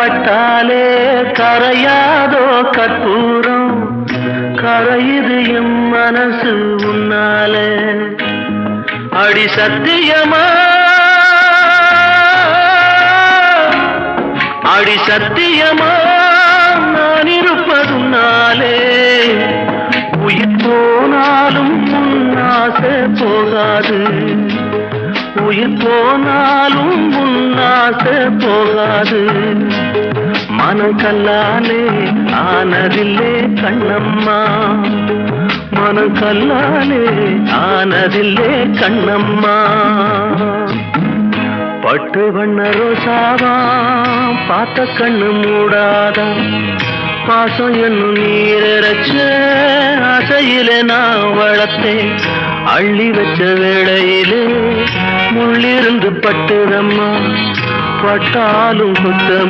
பட்டாலே கரையாதோ கற்பூரம் கரையுது எம் மனசு உன்னாலே அடி சத்தியமா அடி சத்தியமா நான் இருப்பதுனாலே உயிர் போனாலும் உன்னாசை போகாது உயிர் போனாலும் உன்னாசை போகாது மனம் கல்லாலே ஆனதில்லே கண்ணம்மா மனம் கல்லாலே ஆனதில்லே கண்ணம்மா பட்டு வண்ண ரோசாவா பார்த்த கண்ணு மூடாதா பாசம் என்னும் நீரச்ச ஆசையிலே நான் வளர்த்தேன் அள்ளி வச்ச வேளையிலே முள்ளிருந்து பட்டுதம்மா பட்டாலும் குத்த